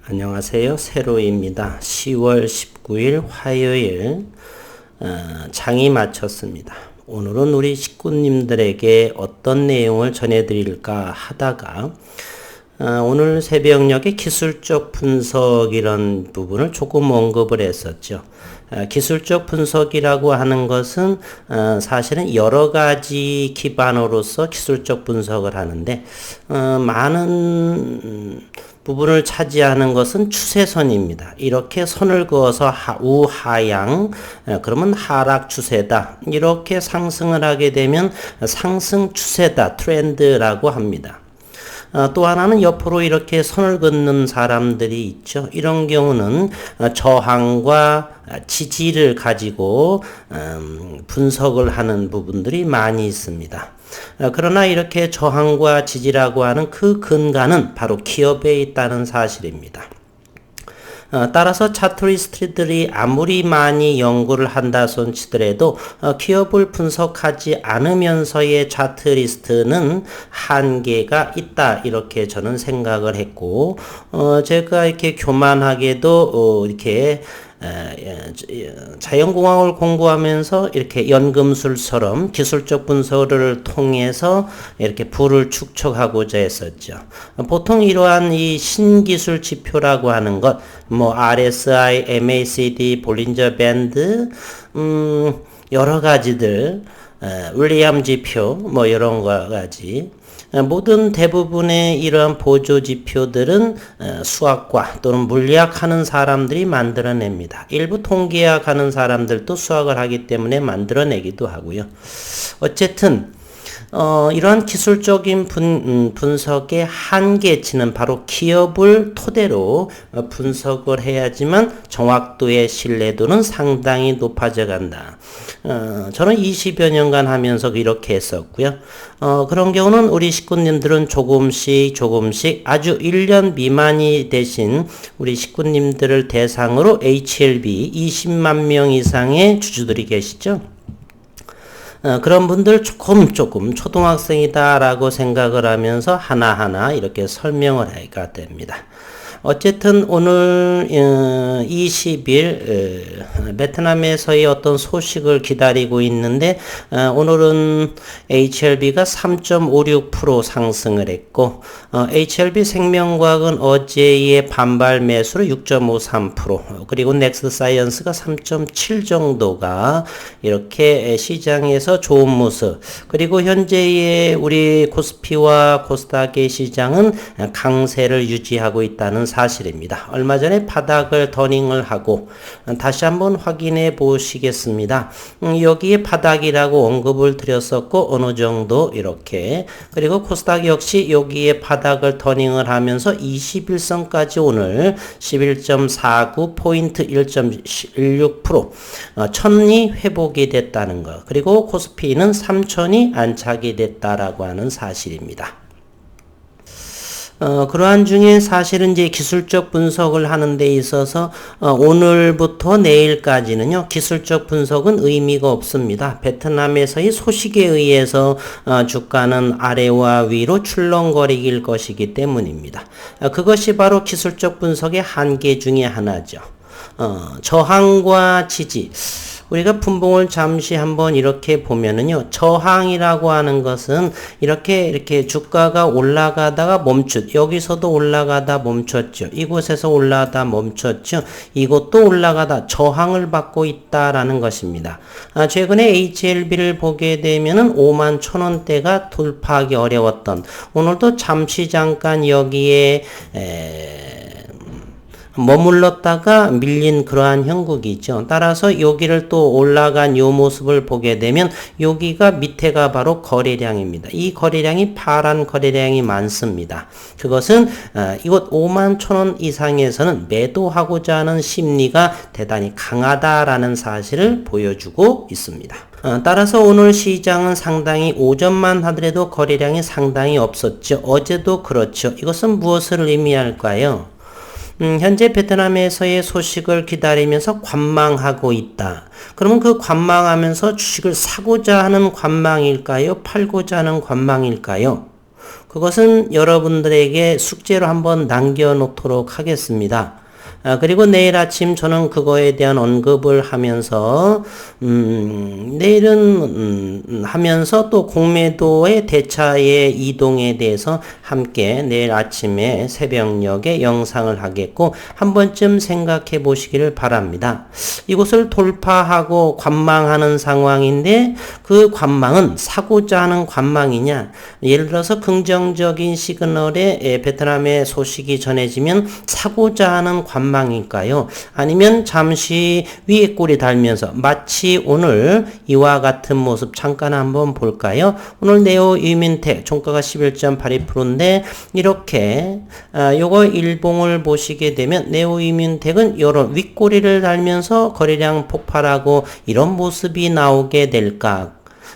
안녕하세요. 세로입니다. 10월 19일 화요일 장이 마쳤습니다. 오늘은 우리 식구님들에게 어떤 내용을 전해드릴까 하다가 오늘 새벽녘에 기술적 분석 이런 부분을 조금 언급을 했었죠. 기술적 분석이라고 하는 것은 사실은 여러 가지 기반으로서 기술적 분석을 하는데 많은 부분을 차지하는 것은 추세선입니다. 이렇게 선을 그어서 우하향 그러면 하락 추세다. 이렇게 상승을 하게 되면 상승 추세다. 트렌드라고 합니다. 또 하나는 옆으로 이렇게 선을 긋는 사람들이 있죠. 이런 경우는 저항과 지지를 가지고 분석을 하는 부분들이 많이 있습니다. 그러나 이렇게 저항과 지지라고 하는 그 근간은 바로 기업에 있다는 사실입니다. 따라서 차트리스트들이 아무리 많이 연구를 한다 손치더라도 기업을 분석하지 않으면서의 차트리스트는 한계가 있다 이렇게 저는 생각을 했고 제가 이렇게 교만하게도 이렇게 자연공학을 공부하면서 이렇게 연금술처럼 기술적 분석을 통해서 이렇게 부를 축적하고자 했었죠. 보통 이러한 이 신기술 지표라고 하는 것, 뭐 RSI, MACD, 볼린저 밴드, 여러 가지들, 윌리엄 지표, 뭐 이런 거 가지. 모든 대부분의 이러한 보조 지표들은 수학과 또는 물리학 하는 사람들이 만들어냅니다. 일부 통계학 하는 사람들도 수학을 하기 때문에 만들어내기도 하고요. 어쨌든 이러한 기술적인 분석의 한계치는 바로 기업을 토대로 분석을 해야지만 정확도의 신뢰도는 상당히 높아져 간다. 저는 20여 년간 하면서 이렇게 했었고요. 그런 경우는 우리 식구님들은 조금씩 아주 1년 미만이 되신 우리 식구님들을 대상으로 HLB 20만 명 이상의 주주들이 계시죠. 그런 분들 조금 초등학생이다라고 생각을 하면서 하나하나 이렇게 설명을 해야 됩니다. 어쨌든 오늘 20일 베트남에서의 어떤 소식을 기다리고 있는데 오늘은 HLB가 3.56% 상승을 했고 HLB 생명과학은 어제의 반발 매수로 6.53% 그리고 넥스사이언스가 3.7 정도가 이렇게 시장에서 좋은 모습 그리고 현재의 우리 코스피와 코스닥의 시장은 강세를 유지하고 있다는 사실입니다. 얼마 전에 바닥을 더닝을 하고 다시 한번 확인해 보시겠습니다. 여기에 바닥이라고 언급을 드렸었고 어느 정도 이렇게 그리고 코스닥 역시 여기에 바닥을 더닝을 하면서 21선까지 오늘 11.49포인트 1.16% 1000이 회복이 됐다는 것 그리고 코스피는 3000이 안착이 됐다라고 하는 사실입니다. 그러한 중에 사실은 이제 기술적 분석을 하는 데 있어서 오늘부터 내일까지는요 기술적 분석은 의미가 없습니다. 베트남에서의 소식에 의해서 주가는 아래와 위로 출렁거리길 것이기 때문입니다. 그것이 바로 기술적 분석의 한계 중에 하나죠. 저항과 지지 우리가 분봉을 잠시 한번 이렇게 보면은요, 저항이라고 하는 것은 이렇게 주가가 올라가다가 여기서도 올라가다 멈췄죠. 이곳에서 올라가다 멈췄죠. 이곳도 올라가다 저항을 받고 있다라는 것입니다. 최근에 HLB를 보게 되면은 51,000원대가 돌파하기 어려웠던, 오늘도 잠깐 여기에, 머물렀다가 밀린 그러한 형국이죠. 따라서 여기를 또 올라간 요 모습을 보게 되면 여기가 밑에가 바로 거래량입니다. 이 거래량이 파란 거래량이 많습니다. 그것은 이곳 51,000원 이상에서는 매도하고자 하는 심리가 대단히 강하다라는 사실을 보여주고 있습니다. 따라서 오늘 시장은 상당히 오전만 하더라도 거래량이 상당히 없었죠. 어제도 그렇죠. 이것은 무엇을 의미할까요? 현재 베트남에서의 소식을 기다리면서 관망하고 있다. 그러면 그 관망하면서 주식을 사고자 하는 관망일까요? 팔고자 하는 관망일까요? 그것은 여러분들에게 숙제로 한번 남겨놓도록 하겠습니다. 그리고 내일 아침 저는 그거에 대한 언급을 하면서 내일은 하면서 또 공매도의 대차의 이동에 대해서 함께 내일 아침에 새벽녘에 영상을 하겠고 한 번쯤 생각해 보시기를 바랍니다. 이곳을 돌파하고 관망하는 상황인데 그 관망은 사고자 하는 관망이냐, 예를 들어서 긍정적인 시그널에 베트남의 소식이 전해지면 사고자 하는 관망일까요? 아니면 잠시 위에 꼬리 달면서 마치 오늘 이와 같은 모습 잠깐 한번 볼까요? 오늘 네오 유민텍 종가가 11.82%인데 이렇게 요거 일봉을 보시게 되면 네오 유민텍은 요런 윗꼬리를 달면서 거래량 폭발하고 이런 모습이 나오게 될까?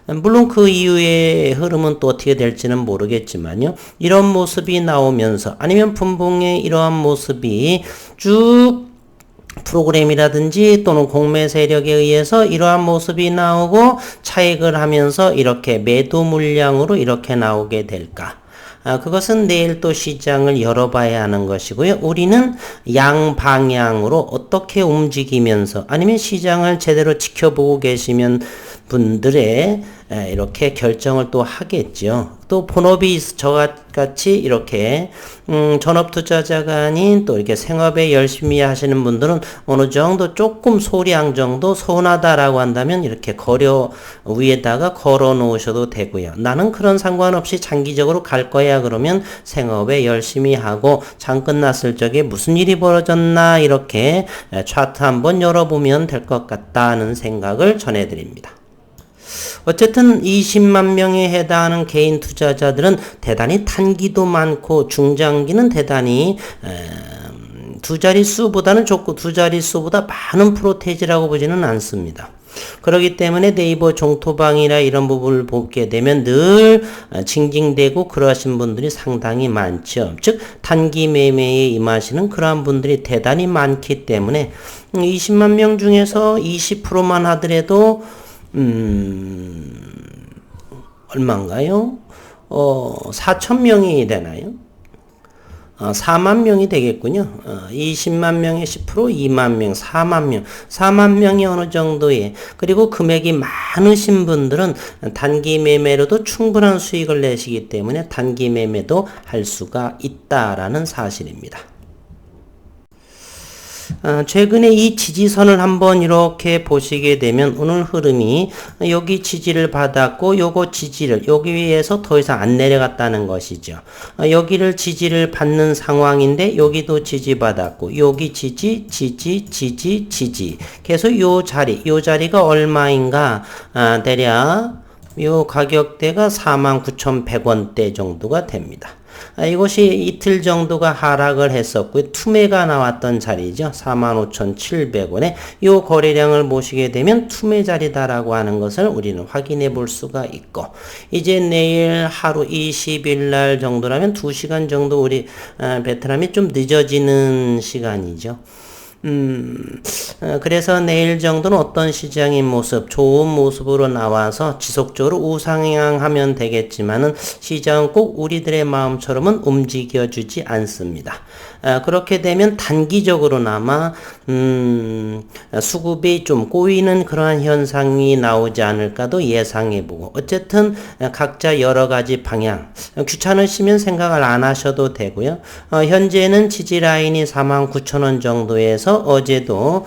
물론 그 이후의 흐름은 또 어떻게 될지는 모르겠지만요. 이런 모습이 나오면서 아니면 분봉의 이러한 모습이 쭉 프로그램이라든지 또는 공매 세력에 의해서 이러한 모습이 나오고 차익을 하면서 이렇게 매도 물량으로 이렇게 나오게 될까? 그것은 내일 또 시장을 열어봐야 하는 것이고요. 우리는 양방향으로 어떻게 움직이면서 아니면 시장을 제대로 지켜보고 계시면 분들의 이렇게 결정을 또 하겠죠. 또 본업이 저같이 이렇게 전업 투자자가 아닌 또 이렇게 생업에 열심히 하시는 분들은 어느 정도 조금 소량 정도 서운하다라고 한다면 이렇게 위에다가 걸어 놓으셔도 되고요. 나는 그런 상관없이 장기적으로 갈 거야 그러면 생업에 열심히 하고 장 끝났을 적에 무슨 일이 벌어졌나 이렇게 차트 한번 열어보면 될 것 같다는 생각을 전해드립니다. 어쨌든 20만 명에 해당하는 개인 투자자들은 대단히 단기도 많고 중장기는 대단히 두 자릿수보다는 좋고 두 자릿수보다 많은 프로테이지라고 보지는 않습니다. 그렇기 때문에 네이버 종토방이나 이런 부분을 보게 되면 늘 징징대고 그러신 분들이 상당히 많죠. 즉 단기 매매에 임하시는 그러한 분들이 대단히 많기 때문에 20만 명 중에서 20%만 하더라도 얼마인가요? 4,000명이 되나요? 4만 명이 되겠군요. 20만 명의 10%, 2만 명, 4만 명. 4만 명이 어느 정도의, 그리고 금액이 많으신 분들은 단기 매매로도 충분한 수익을 내시기 때문에 단기 매매도 할 수가 있다라는 사실입니다. 최근에 이 지지선을 한번 이렇게 보시게 되면 오늘 흐름이 여기 지지를 받았고 요거 지지를 여기에서 더 이상 안 내려갔다는 것이죠. 여기를 지지를 받는 상황인데 여기도 지지받았고 여기 지지 계속 요 자리가 얼마인가 대략 요 가격대가 49,100원대 정도가 됩니다. 이것이 이틀 정도가 하락을 했었고요. 투매가 나왔던 자리죠. 45,700원에 이 거래량을 보시게 되면 투매 자리다라고 하는 것을 우리는 확인해 볼 수가 있고, 이제 내일 하루 20일 날 정도라면 2시간 정도 우리 베트남이 좀 늦어지는 시간이죠. 그래서 내일 정도는 어떤 시장의 모습, 좋은 모습으로 나와서 지속적으로 우상향하면 되겠지만은 시장은 꼭 우리들의 마음처럼은 움직여주지 않습니다. 그렇게 되면 단기적으로나마 수급이 좀 꼬이는 그러한 현상이 나오지 않을까도 예상해보고, 어쨌든 각자 여러가지 방향, 귀찮으시면 생각을 안 하셔도 되고요. 현재는 지지라인이 49,000원 정도에서 어제도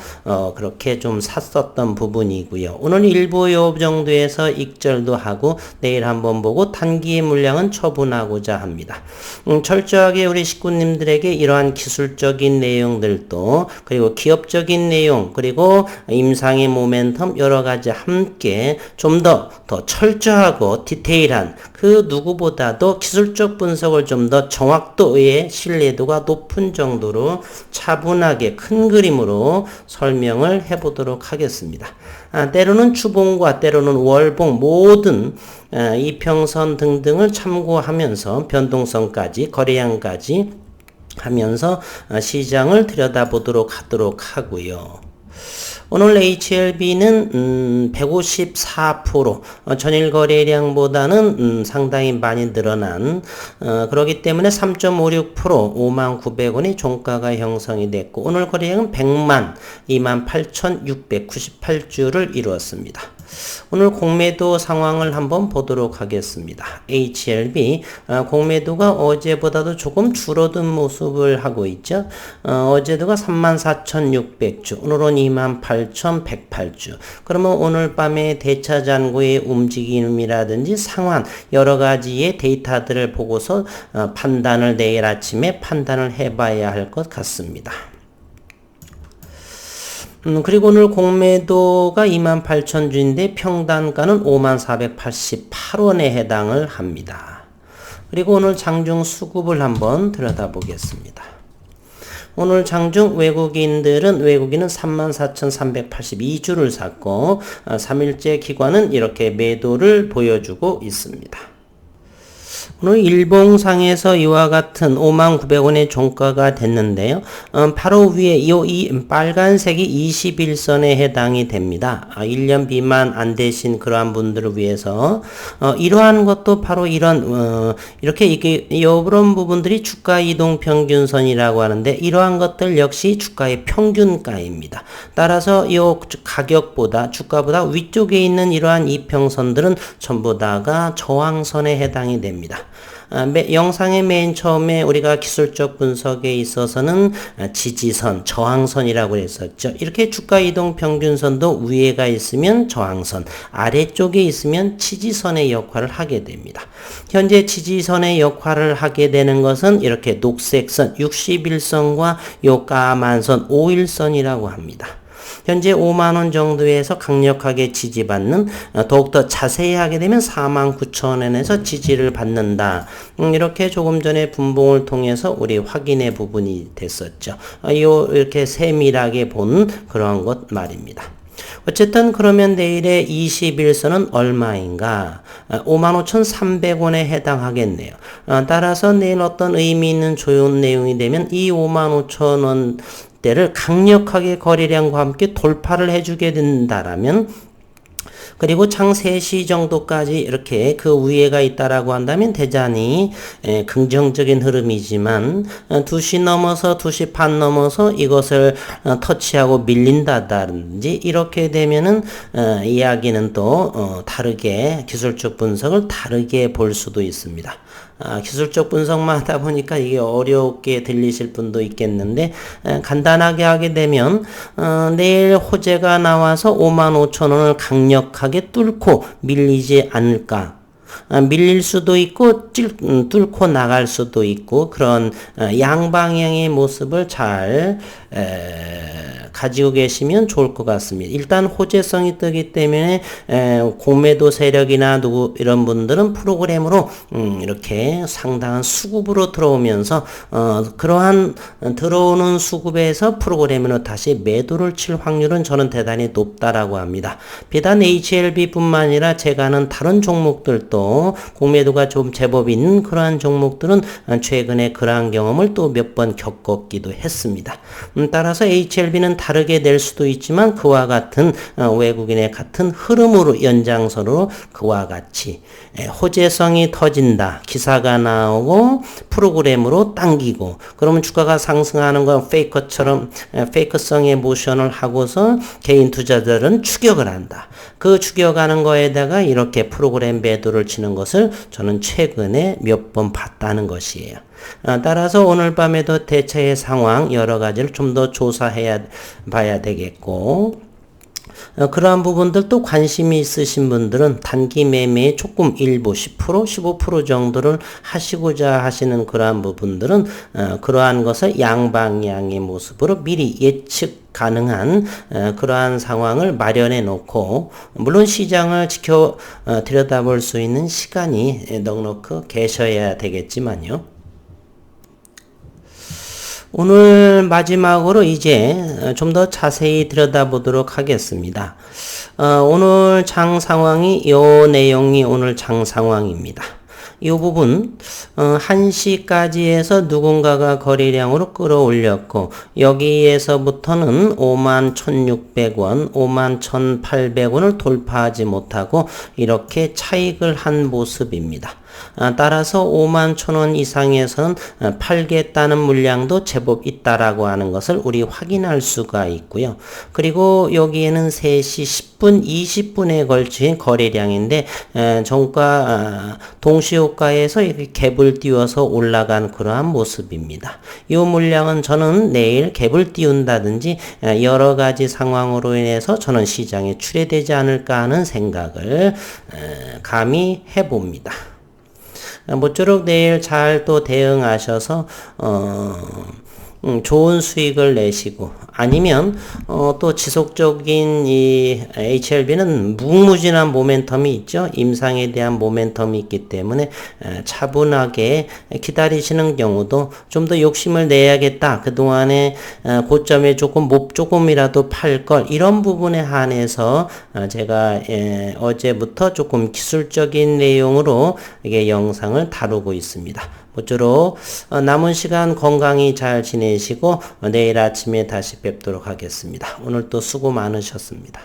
그렇게 좀 샀었던 부분이고요. 오늘 일부 요 정도에서 익절도 하고 내일 한번 보고 단기의 물량은 처분하고자 합니다. 철저하게 우리 식구님들에게 이러한 기술적인 내용들도, 그리고 기업적인 내용, 그리고 임상의 모멘텀 여러가지 함께 좀 더 철저하고 디테일한, 그 누구보다도 기술적 분석을 좀 더 정확도의 신뢰도가 높은 정도로 차분하게 큰 그림으로 설명을 해보도록 하겠습니다. 때로는 주봉과 때로는 월봉 모든 이평선 등등을 참고하면서 변동성까지 거래량까지 하면서 시장을 들여다보도록 하고요. 오늘 HLB는 154% 전일 거래량보다는 상당히 많이 늘어난 그렇기 때문에 3.56% 59,000원의 종가가 형성이 됐고 오늘 거래량은 100만 28,698주를 이루었습니다. 오늘 공매도 상황을 한번 보도록 하겠습니다. HLB 공매도가 어제보다도 조금 줄어든 모습을 하고 있죠. 어제도가 34,600주, 오늘은 28,108주. 그러면 오늘 밤에 대차 잔고의 움직임이라든지 상황 여러 가지의 데이터들을 보고서 판단을 내일 아침에 판단을 해봐야 할 것 같습니다. 그리고 오늘 공매도가 28,000주인데 평단가는 54,488원에 해당을 합니다. 그리고 오늘 장중 수급을 한번 들여다보겠습니다. 오늘 장중 외국인은 34,382주를 샀고 3일째 기관은 이렇게 매도를 보여주고 있습니다. 오늘 일봉상에서 이와 같은 59,000원의 종가가 됐는데요. 바로 위에 이 빨간색이 21선에 해당이 됩니다. 1년 미만 안 되신 그러한 분들을 위해서 이러한 것도 바로 이런 이렇게 이런 부분들이 주가 이동 평균선이라고 하는데 이러한 것들 역시 주가의 평균가입니다. 따라서 이 가격보다 주가보다 위쪽에 있는 이러한 이평선들은 전부 다가 저항선에 해당이 됩니다. 영상의 맨 처음에 우리가 기술적 분석에 있어서는 지지선, 저항선이라고 했었죠. 이렇게 주가 이동 평균선도 위에가 있으면 저항선, 아래쪽에 있으면 지지선의 역할을 하게 됩니다. 현재 지지선의 역할을 하게 되는 것은 이렇게 녹색선 61선과 요 까만 선 51선이라고 합니다. 현재 5만원 정도에서 강력하게 지지받는 더욱더 자세히 하게 되면 49,000원에서 지지를 받는다. 이렇게 조금 전에 분봉을 통해서 우리 확인의 부분이 됐었죠. 이렇게 세밀하게 본 그런 것 말입니다. 어쨌든 그러면 내일의 21선은 얼마인가? 55,300원에 해당하겠네요. 따라서 내일 어떤 의미 있는 좋은 내용이 되면 이 55,000원 대를 강력하게 거래량과 함께 돌파를 해주게 된다라면 그리고 장 3시 정도까지 이렇게 그 위에가 있다라고 한다면 대단히 긍정적인 흐름이지만 2시 넘어서 2시 반 넘어서 이것을 터치하고 밀린다든지 이렇게 되면은 이야기는 또 다르게 기술적 분석을 다르게 볼 수도 있습니다. 기술적 분석만 하다 보니까 이게 어렵게 들리실 분도 있겠는데 간단하게 하게 되면 내일 호재가 나와서 55,000원을 강력하게 뚫고 밀리지 않을까. 밀릴 수도 있고 뚫고 나갈 수도 있고 그런 양방향의 모습을 잘 가지고 계시면 좋을 것 같습니다. 일단 호재성이 뜨기 때문에 공매도 세력이나 이런 분들은 프로그램으로 이렇게 상당한 수급으로 들어오면서 그러한 들어오는 수급에서 프로그램으로 다시 매도를 칠 확률은 저는 대단히 높다라고 합니다. 비단 HLB뿐만 아니라 제가 아는 다른 종목들도 공매도가 좀 제법 있는 그러한 종목들은 최근에 그러한 경험을 또 몇 번 겪었기도 했습니다. 따라서 HLB는 다르게 될 수도 있지만 그와 같은 외국인의 같은 흐름으로 연장선으로 그와 같이 호재성이 터진다. 기사가 나오고 프로그램으로 당기고 그러면 주가가 상승하는 건 페이커처럼 페이커성의 모션을 하고서 개인 투자자들은 추격을 한다. 그 추격하는 거에다가 이렇게 프로그램 매도를 치는 것을 저는 최근에 몇 번 봤다는 것이에요. 따라서 오늘 밤에도 대체의 상황 여러 가지를 좀 더 조사해야 봐야 되겠고 그러한 부분들도 관심이 있으신 분들은 단기 매매에 조금 일부 10%, 15% 정도를 하시고자 하시는 그러한 부분들은 그러한 것을 양방향의 모습으로 미리 예측 가능한 그러한 상황을 마련해 놓고 물론 시장을 들여다볼 수 있는 시간이 넉넉히 계셔야 되겠지만요. 오늘 마지막으로 이제 좀 더 자세히 들여다보도록 하겠습니다. 오늘 장 상황이 요 내용이 오늘 장 상황입니다. 이 부분 1시까지 해서 누군가가 거래량으로 끌어올렸고 여기에서부터는 51,600원, 51,800원을 돌파하지 못하고 이렇게 차익을 한 모습입니다. 따라서 51,000원 이상에서는 팔겠다는 물량도 제법 있다라고 하는 것을 우리 확인할 수가 있고요. 그리고 여기에는 3시 10분, 20분에 걸친 거래량인데 종가 동시호가에서 이렇게 갭을 띄워서 올라간 그러한 모습입니다. 이 물량은 저는 내일 갭을 띄운다든지 여러 가지 상황으로 인해서 저는 시장에 출회되지 않을까 하는 생각을 감히 해봅니다. 모쪼록 내일 잘 또 대응하셔서 좋은 수익을 내시고 아니면 또 지속적인 이 HLB는 무궁무진한 모멘텀이 있죠. 임상에 대한 모멘텀이 있기 때문에 차분하게 기다리시는 경우도 좀 더 욕심을 내야겠다. 그동안에 고점에 조금이라도 팔 걸 이런 부분에 한해서 제가 어제부터 조금 기술적인 내용으로 이게 영상을 다루고 있습니다. 모쪼록 남은 시간 건강히 잘 지내시고 내일 아침에 다시 뵙도록 하겠습니다. 오늘 또 수고 많으셨습니다.